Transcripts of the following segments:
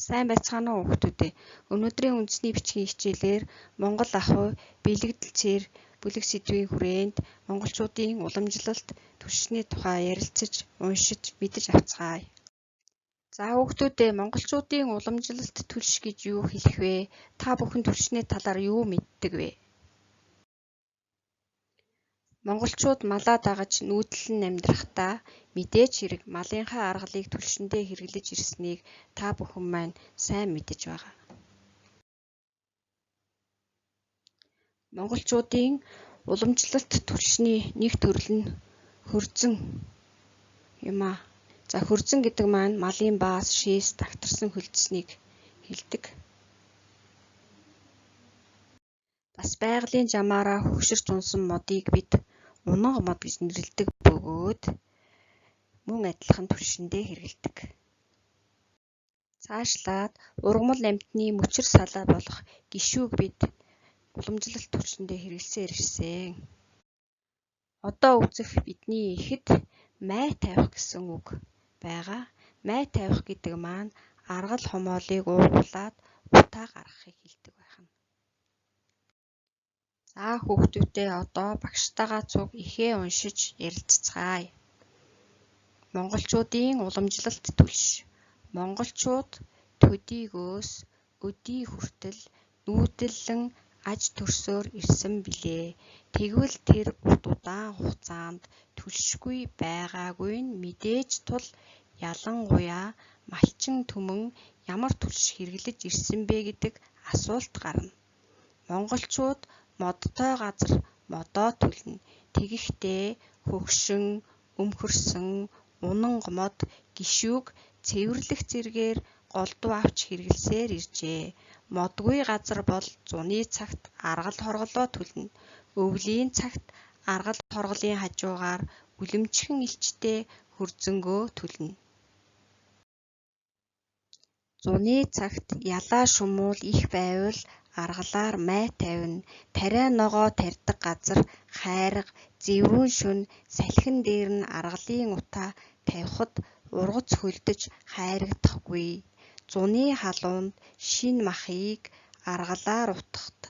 Сайн байцгаана уу хүүхдүүд ээ. Өнөөдрийн үндэсний бичгийн хичээлээр Монгол ахуй бэлэгдэлцээр бүлэг сэдвийн хүрээнд монголчуудын уламжлалт түлшний тухай ярилцаж, уншиж, мэдэж авцгаая. За хүүхдүүд ээ, монголчуудын уламжлалт түлш гэж юу хэлэх вэ? Та бүхэн түлшний талаар юу мэддэг вэ? Монголчууд малаа дагаж нүүдлэн амьдрахдаа мэдээж хэрэг малынхаа аргалыг түлшиндээ хэрэглэж ирснийг та бүхэн маань сайн мэдэж байгаа. Монголчуудын уламжлалт түлшний нэг төрөл нь хөрзөн юм аа. За хөрзөн гэдэг маань малын баас, шээс, дагтарсан хөлдсөнийг хэлдэг. Бас байгалийн жамаараа хөгширч унсан модыг бид унанга мод гэж нэрлэдэг бөгөөд мөн адилхан түлшиндээ хэрэглэдэг. Цаашлаад ургамал амьтны мөчир салаа болох гишүүг бид уламжлалт түлшиндээ хэрэглэсээр ирсэн. Одоо үзэх бидний ихэд май тавих гэсэн үг байгаа. Май тавих гэдэг маань аргал хомоолыг уугуулад утаа гаргахыг хэлдэг байна. За хүүхдүүдээ одоо багштайгаа цуг ихээ уншиж ярилццгаая. Монголчуудын уламжлалт түлш. Монголчууд төдийгөөс өдий хүртэл нүүдэллэн аж төрсөөр ирсэн билээ. Тэгвэл тэр урт удаан хугацаанд түлшгүй байгаагүй нь мэдээж тул ялангуяа малчин түмэн ямар түлш хэрэглэж ирсэн бэ гэдэг асуулт гарна. Монголчууд модтой газар модоо түлнэ. Тэгэхдээ хөгшин, өмхөрсөн, унанга мод гишүүг цэвэрлэх зэргээр голдуу авч хэрэглэсээр иржээ. Модгүй газар бол зуны цагт аргал хорголоо түлнэ. Өвлийн цагт аргал хорголын хажуугаар үлэмчхэн элчтэй хөрзөнгөө түлнэ. Зуны цагт ялаа шумуул их байвал аргалаар май тавина. Тариа ногоо тарьдаг газар хайрга, зэврүүн шөнө, салхин дээр нь аргалын утаа тавихад ургац хөлдөж хайрагдахгүй. Зуны халуунд шинэ махыг аргалаар утгахад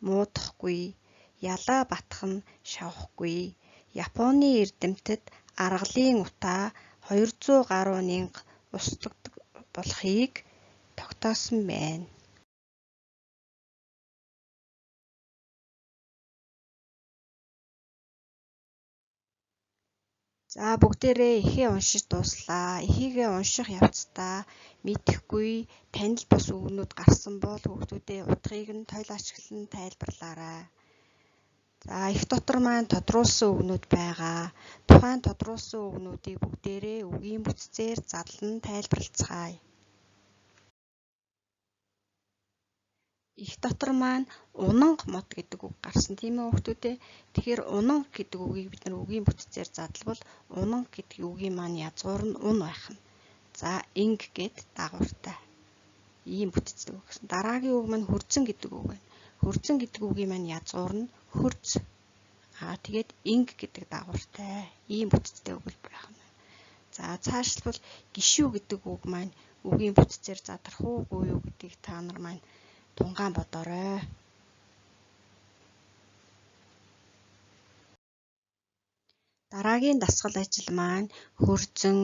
муудахгүй. Ялаа батах нь шавахгүй. Японы эрдэмтэд аргалын утаа 200 гаруй мянга устгдаг болохыг тогтоосон байна. За бүгдээрээ ихээ уншиж дууслаа. Ихийгээ унших явцдаа мэдэхгүй танил бус үгнүүд гарсан бол хүүхдүүдээ утгыг нь тойл ашиглан тайлбарлаарай. За их дотор маань тодруулсан үгнүүд байгаа. Тухайн тодруулсан үгнүүдийг бүгдээрээ үгийн бүтцээр задлан тайлбарлацгаая. Их дотор маань унанга мод гэдэг үг гарсан тийм ээ хүүхдүүдээ. Тэгэхээр унанга гэдэг үгийг бид нар үгийн бүтцээр задлавал унанга гэдэг үгийн маань язгуур нь ун байх нь. За инг гэд дагууртай. Ийм бүтцтэй үг гэсэн. Дараагийн үг маань хөрзөн гэдэг үг байна. Хөрзөн гэдэг үгийн маань язгуур нь хөрз. Тэгээд инг гэдэг дагууртай. Ийм бүтцтэй үг байх нь. За цаашлбал гишүү гэдэг үг маань үгийн бүтцээр задрах уугүй юу гэдгийг та нар маань тунгаан бодоорой. Дараагийн дасгал ажил маань хөрзөн,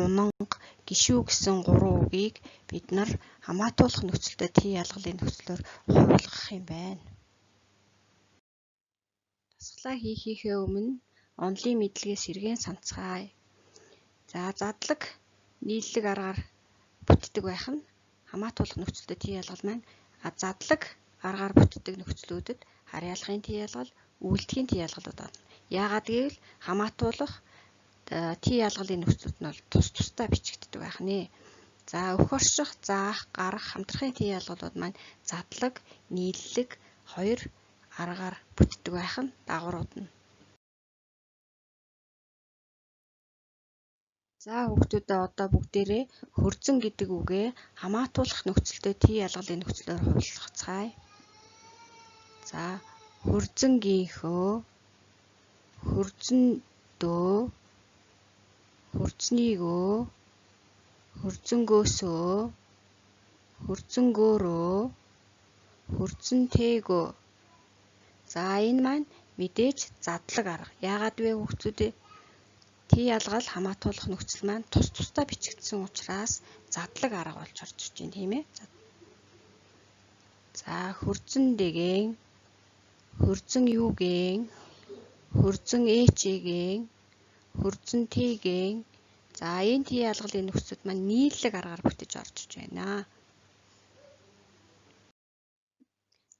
унанга, гишүү гэсэн 3 үгийг бид нар хамаатуулах нөхцөлтэй тий ялгалын нөхцлөөр хуваалгах юм байна. Дасгалаа хийхээ өмнө онлын мэдлэгээс эргэн санацгаая. За задлаг нийллэг аргаар бүтдэг байх нь хамаатуулах нөхцөлтэй тий ялгал маань задлаг аргаар бүтдэг нөхцлүүдэд харьяалахын тий ялгал, үйлдэхийн тий ялгалууд байна. Яагаад гэвэл хамаатуулах тий ялгалын нөхцлүүд нь бол тус тусдаа бичигддэг байх нэ. За өх орших, заах, гарах, хамтрахын тий ялгалууд маань задлаг, нийллэг 2 аргаар бүтдэг байх нь дагаврууд нь. За хүүхдүүдээ одоо бүгдээрээ хөрзөн гэдэг үгээ хамаатуулах нөхцөлтэй тий ялгалын нөхцлөөр хуваалцгаая. За хөрзөнгийнхөө, хөрзөндөө, хөрзнийгөө, хөрзөнгөөсөө, хөрзөнгөөрөө, хөрзөнтэйгөө. За энэ маань мэдээж задлаг арга. Яагаад вэ хүүхдүүдээ? Т ялгал хамаатуулах нөхцөл маань тус тусдаа бичигдсэн учраас задлаг арга болж орж ирж байна тийм ээ. За хөрзөн дээгэн, хөрзөн юугэн, хөрзөн ээчээгэн, хөрзөн тэйгэн. За энэ Т ялгалын нөхцөлд маань нийлэг аргаар бүтэж орж иж байна.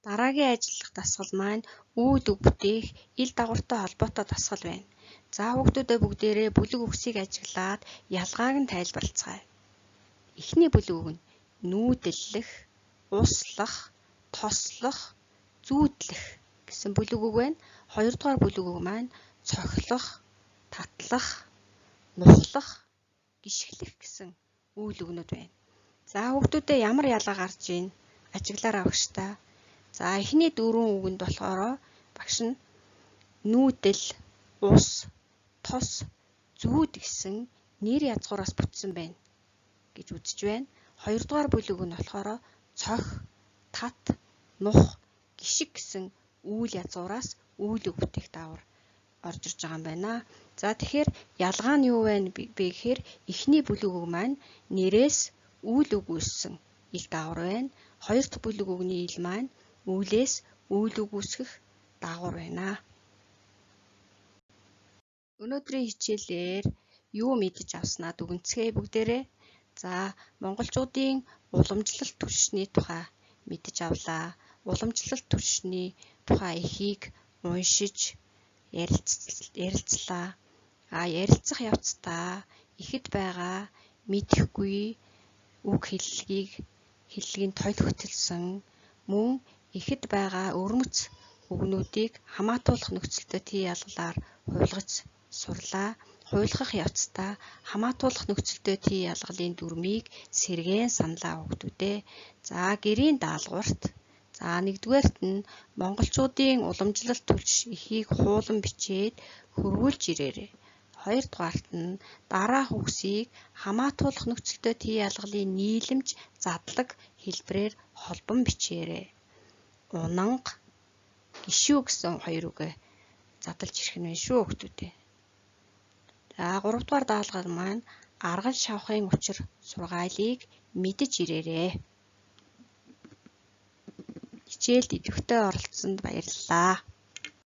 Дараагийн ажиллах дасгал маань үйл үг бүтээх ил дагавартай холбоотой дасгал байна. За хүүхдүүдээ бүгдээрээ бүлэг үгсийг ажиглаад ялгааг нь тайлбарлацгаая. Эхний бүлэг үг нь нүүдэллэх, услах, тослох, зүүдлэх гэсэн бүлэг үг байна. Хоёрдугаар бүлэг үг маань цохилох, татлах, нухлах, гიშглэх гэсэн үйл үгнүүд байна. За хүүхдүүдээ ямар ялгаа гарч ийн ажиглаараа багштай. За эхний дөрвөн үгэнд болохоор багш нь нүүдэл, ус, тос, зүүд гэсэн нэр язгуураас бүтсэн байна гэж үзэж байна. Хоёрдугаар бүлэг нь болохоор цох, тат, нух, гიშг гэсэн үйл язгуураас үйл үг бүтээх даавар орж ирж байгаа юм байна. За тэгэхээр ялгаа нь юу вэ гэхээр эхний бүлэг үг маань нэрээс үйл үг үүссэн ил даавар байна. Хоёр дахь бүлэг үгний ил маань үүлээс үйл үг үүсгэх даавар байна. Өнөөдрийн хичээлээр юу мэдэж авснаа дүгнцгээе бүгдээрээ. За монголчуудын уламжлалт түвшний тухай мэдэж авлаа. Уламжлалт түвшний тухай эхийг уншиж ярилцлаа. Ярилцах явцдаа ихэд байгаа мэдэхгүй үг хэллэгийн тойлогдсон мөн ихэд байгаа өрмөц үгнүүдийг хамаатуулах нөхцөлтэй Т ялгалаар хувилгаж сурлаа. Хувилгах явцдаа хамаатуулах нөхцөлтэй Т ялгалын дүрмийг сэргээн саналаа хүүхдүүдээ. За гэрийн даалгаварт нэгдүгээрт нь монголчуудын уламжлалт түвш эхийг хуулан бичээд хөрвүүлж ирээрэй. Хоёрдугаарт нь дараах үгсийг хамаатуулах нөхцөлтэй Т ялгалын нийлэмж задлаг хэлбэрээр холбон бичээрэй. Унанга, гишүү гэсэн хоёр үгээ задлж ирэх нь шүү хүүхдүүдээ. За 3 дугаар даалгавар маань арган шавхын учир сургаалыг мэдэж ирээрэй. Хичээлд идэвхтэй оролцсонд баярлалаа.